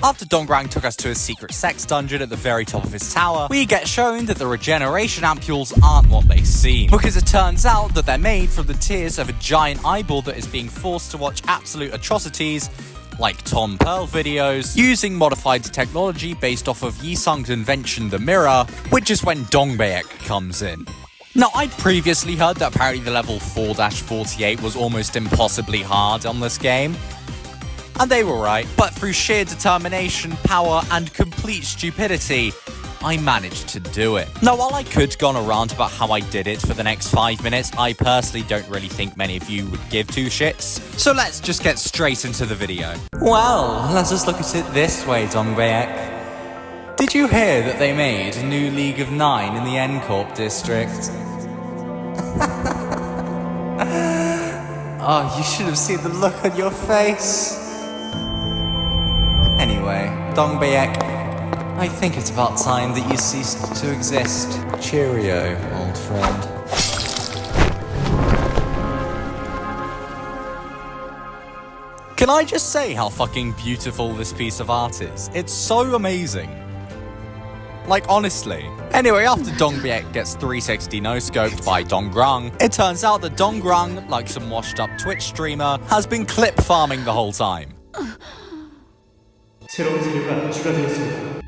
After Dongbaek took us to his secret sex dungeon at the very top of his tower, we get shown that the regeneration ampules aren't what they seem. Because it turns out that they're made from the tears of a giant eyeball that is being forced to watch absolute atrocities like Tom Pearl videos, using modified technology based off of Yisung's invention, the mirror, which is when Dongbaek comes in. Now, I'd previously heard that apparently the level 4-48 was almost impossibly hard on this game. And they were right, but through sheer determination, power, and complete stupidity, I managed to do it. Now, while I could go on a rant about how I did it for the next 5 minutes, I personally don't really think many of you would give two shits. So let's just get straight into the video. Well, let's just look at it this way, Dongbaek. Did you hear that they made a new League of 9 in the N-Corp district? Oh, you should have seen the look on your face. Anyway, Dongbaek, I think it's about time that you ceased to exist. Cheerio, old friend. Can I just say how fucking beautiful this piece of art is? It's so amazing. Like, honestly. Anyway, after Dongbaek gets 360 no-scoped by Donggrang, it turns out that Donggrang, like some washed-up Twitch streamer, has been clip farming the whole time. 새로운 재료가 추가되었습니다.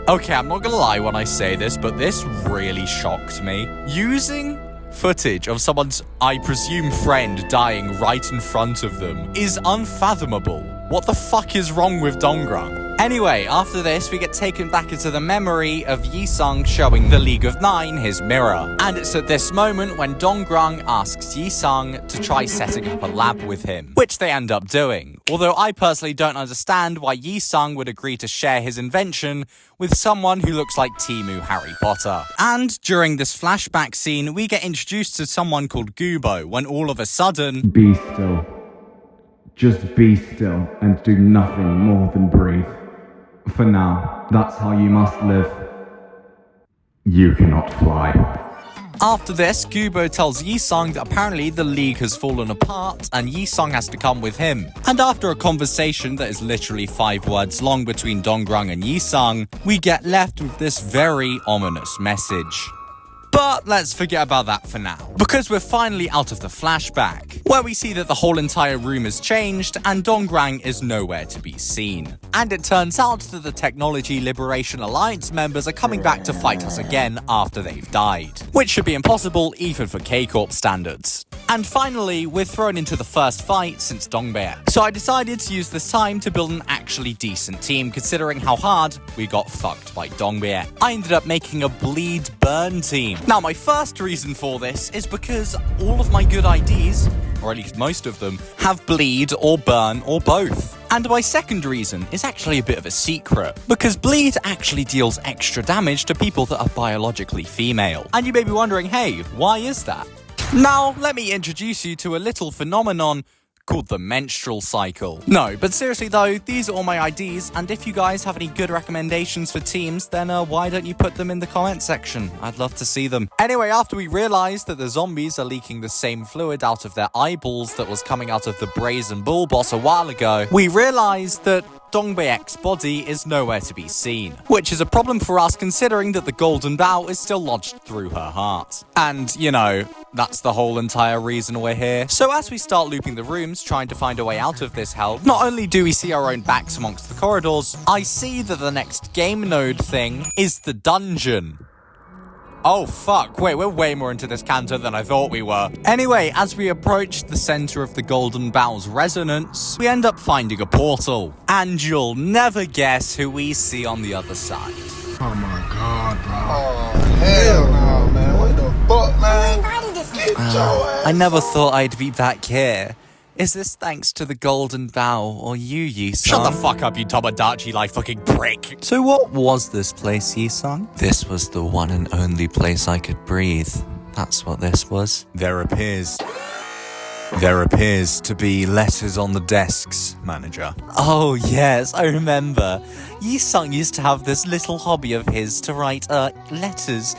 Okay, I'm not gonna lie when I say this, but this really shocked me. Using footage of someone's, I presume, friend dying right in front of them is unfathomable. What the fuck is wrong with Donggrang? Anyway, after this, we get taken back into the memory of Yisung showing the League of 9 his mirror. And it's at this moment when Donggrang asks Yisung to try setting up a lab with him, which they end up doing. Although I personally don't understand why Yisung would agree to share his invention with someone who looks like Timu Harry Potter. And during this flashback scene, we get introduced to someone called Gubo when all of a sudden... Be still. Just be still and do nothing more than breathe. For now, that's how you must live. You cannot fly. After this, Gubo tells Yisung that apparently the League has fallen apart and Yisung has to come with him. And after a conversation that is literally 5 words long between Donggrang and Yisung, we get left with this very ominous message. But let's forget about that for now, because we're finally out of the flashback, where we see that the whole entire room has changed and Donggrang is nowhere to be seen. And it turns out that the Technology Liberation Alliance members are coming back to fight us again after they've died, which should be impossible even for K-Corp standards. And finally, we're thrown into the first fight since Dongbaek. So I decided to use this time to build an actually decent team, considering how hard we got fucked by Dongbaek. I ended up making a bleed burn team. Now, my first reason for this is because all of my good IDs, or at least most of them, have bleed or burn or both. And my second reason is actually a bit of a secret, because bleed actually deals extra damage to people that are biologically female. And you may be wondering, hey, why is that? Now, let me introduce you to a little phenomenon called the menstrual cycle. No, but seriously though, these are all my IDs, and if you guys have any good recommendations for teams, then why don't you put them in the comment section? I'd love to see them. Anyway, after we realized that the zombies are leaking the same fluid out of their eyeballs that was coming out of the brazen bull boss a while ago, we realized that Dongbaek's body is nowhere to be seen, which is a problem for us considering that the golden bow is still lodged through her heart. And, you know, that's the whole entire reason we're here. So as we start looping the rooms, trying to find a way out of this hell, not only do we see our own backs amongst the corridors, I see that the next game node thing is the dungeon. Oh fuck, wait, we're way more into this canto than I thought we were. Anyway, as we approach the center of the Golden Bow's resonance, we end up finding a portal. And you'll never guess who we see on the other side. Oh my god, bro. Oh, hell no, man. What the fuck, man? Get your ass I never thought I'd be back here. Is this thanks to the Golden Bow or you, Yisung? Shut the fuck up, you Tomodachi-like fucking prick. So what was this place, Yisung? This was the one and only place I could breathe. That's what this was. There appears to be letters on the desks, manager. Oh yes, I remember. Yisung used to have this little hobby of his to write letters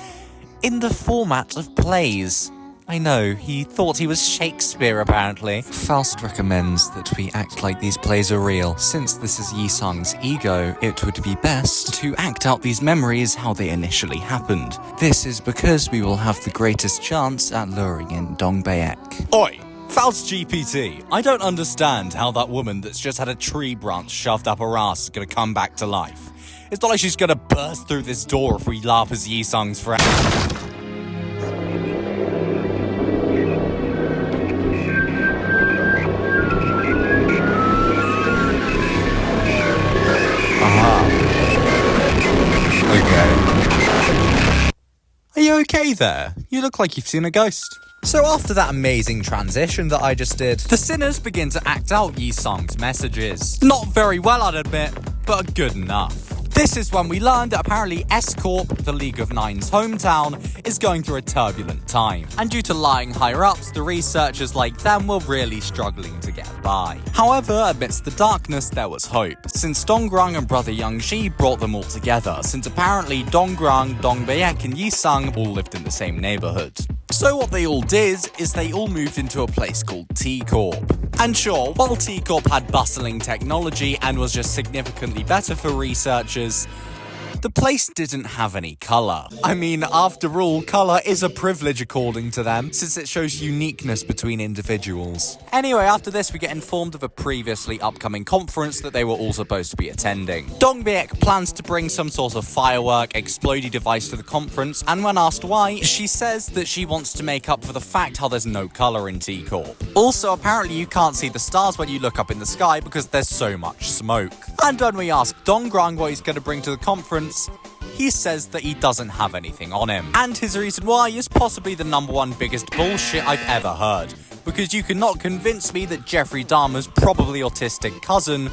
in the format of plays. I know, he thought he was Shakespeare apparently. Faust recommends that we act like these plays are real. Since this is Yi-sung's ego, it would be best to act out these memories how they initially happened. This is because we will have the greatest chance at luring in Dongbaek. Oi! Faust GPT, I don't understand how that woman that's just had a tree branch shoved up her ass is gonna come back to life. It's not like she's gonna burst through this door if we laugh as Yi-sung's friend. Okay. Are you okay there? You look like you've seen a ghost. So after that amazing transition that I just did, the sinners begin to act out Yi-sung's messages. Not very well, I'd admit, but good enough. This is when we learned that apparently S-Corp, the League of Nine's hometown, is going through a turbulent time. And due to lying higher-ups, the researchers like them were really struggling to get by. However, amidst the darkness, there was hope, since Donggrang and brother Young-ji brought them all together, since apparently Donggrang, Dongbaek and Yi-sung all lived in the same neighborhood. So what they all did is they all moved into a place called T-Corp. And sure, while T-Corp had bustling technology and was just significantly better for researchers, the place didn't have any colour. I mean, after all, colour is a privilege according to them, since it shows uniqueness between individuals. Anyway, after this we get informed of a previously upcoming conference that they were all supposed to be attending. Dongbaek plans to bring some sort of firework, explodey device to the conference, and when asked why, she says that she wants to make up for the fact how there's no colour in T-Corp. Also, apparently you can't see the stars when you look up in the sky because there's so much smoke. And when we ask Donggrang what he's going to bring to the conference, he says that he doesn't have anything on him. And his reason why is possibly the #1 biggest bullshit I've ever heard. Because you cannot convince me that Jeffrey Dahmer's probably autistic cousin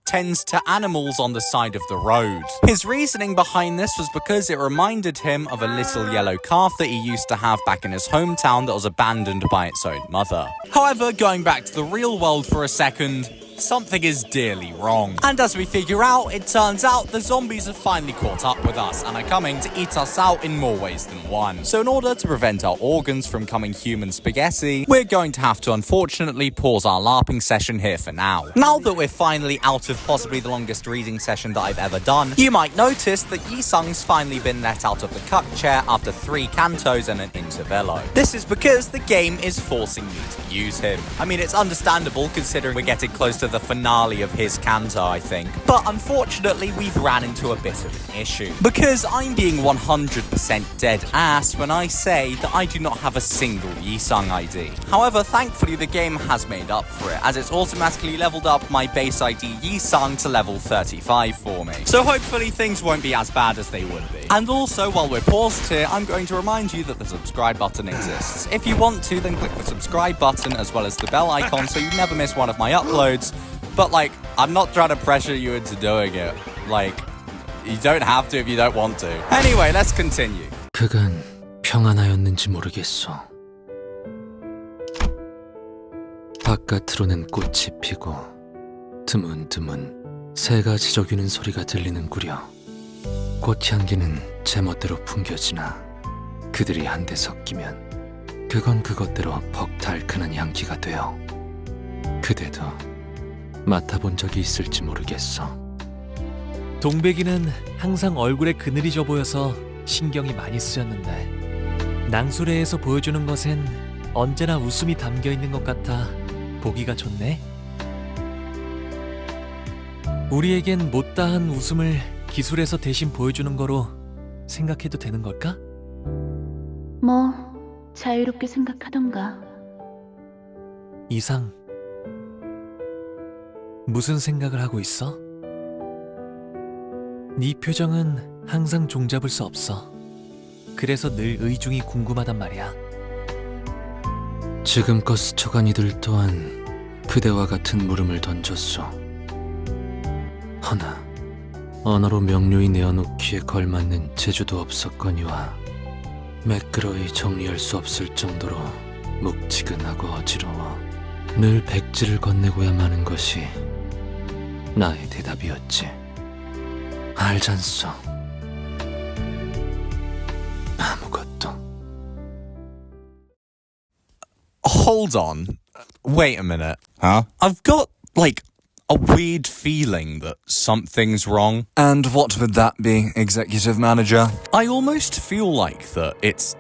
tends to animals on the side of the road. His reasoning behind this was because it reminded him of a little yellow calf that he used to have back in his hometown that was abandoned by its own mother. However, going back to the real world for a second, something is dearly wrong. And as we figure out, it turns out the zombies have finally caught up with us and are coming to eat us out in more ways than one. So in order to prevent our organs from coming human spaghetti, we're going to have to unfortunately pause our LARPing session here for now. Now that we're finally out of possibly the longest reading session that I've ever done, you might notice that Yi-sung's finally been let out of the cuck chair after 3 cantos and an intervello. This is because the game is forcing me to use him. I mean, it's understandable considering we're getting close to the finale of his canto, I think. But unfortunately, we've ran into a bit of an issue. Because I'm being 100% dead ass when I say that I do not have a single Yi-sung ID. However, thankfully the game has made up for it, as it's automatically leveled up my base ID Yi-sung to level 35 for me. So hopefully things won't be as bad as they would be. And also, while we're paused here, I'm going to remind you that the subscribe button exists. If you want to, then click the subscribe button as well as the bell icon so you never miss one of my uploads. But like, I'm not trying to pressure you into doing it. Like, you don't have to if you don't want to. Anyway, let's continue. 그간 평안하였는지 모르겠어. 바깥으로는 꽃이 피고 드문드문 새가 지저귀는 소리가 들리는구려. 꽃향기는 제멋대로 풍겨지나 그들이 한데 섞이면 그건 그것대로 벅달큰한 향기가 되어 그대도 맡아본 적이 있을지 모르겠어. 동백이는 항상 얼굴에 그늘이 져 보여서 신경이 많이 쓰였는데 낭수레에서 보여주는 것엔 언제나 웃음이 담겨 있는 것 같아 보기가 좋네. 우리에겐 못다한 웃음을 기술에서 대신 보여주는 거로 생각해도 되는 걸까? 뭐 자유롭게 생각하던가. 이상, 무슨 생각을 하고 있어? 네 표정은 항상 종잡을 수 없어. 그래서 늘 의중이 궁금하단 말이야. 지금껏 스쳐간 이들 또한 그대와 같은 물음을 던졌소. 허나 언어로 명료히 내어놓기에 걸맞는 재주도 없었거니와 매끄러이 정리할 수 없을 정도로 묵지근하고 어지러워 늘 백지를 건네고야 마는 것이 나의 대답이었지. 알잖소. 아무것도. Hold on. Wait a minute. Huh? I've got, like, a weird feeling that something's wrong. And what would that be, Executive Manager? I almost feel like that it's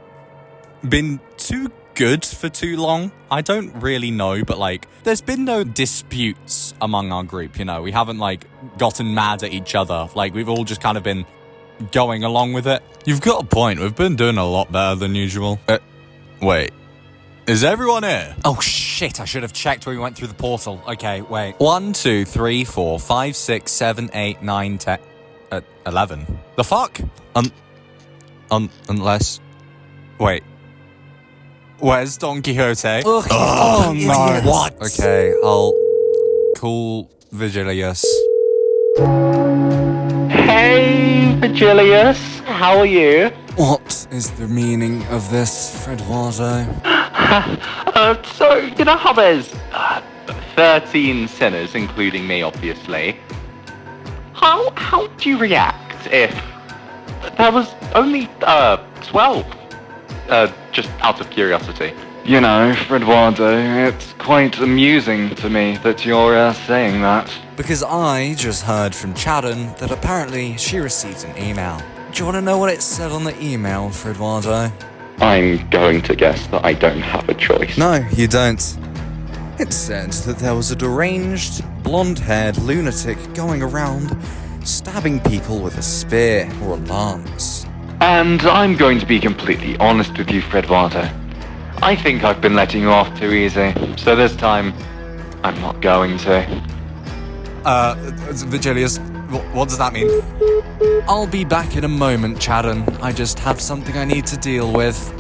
been too good for too long. I don't really know, but, like, there's been no disputes among our group, you know? We haven't, like, gotten mad at each other. Like, we've all just kind of been going along with it. You've got a point. We've been doing a lot better than usual. Wait. Is everyone here? Oh shit, I should have checked where we went through the portal. Okay, wait. 1, 2, 3, 4, 5, 6, 7, 8, 9, 10... 11. The fuck? Unless... Wait. Where's Don Quixote? Ugh, oh no. What? Okay, I'll call Vigilius. Hey, Vigilius. How are you? What is the meaning of this, Fredwado? So, you know how there's 13 sinners, including me, obviously. How would you react if there was only 12? Just out of curiosity. You know, Fredwado, it's quite amusing to me that you're saying that. Because I just heard from Chatham that apparently she received an email. Do you want to know what it said on the email, Fredwado? I'm going to guess that I don't have a choice. No, you don't. It said that there was a deranged, blonde-haired lunatic going around stabbing people with a spear or a lance. And I'm going to be completely honest with you, Fredwado. I think I've been letting you off too easy, so this time, I'm not going to. Vigilius, what does that mean? I'll be back in a moment, Chatham. I just have something I need to deal with.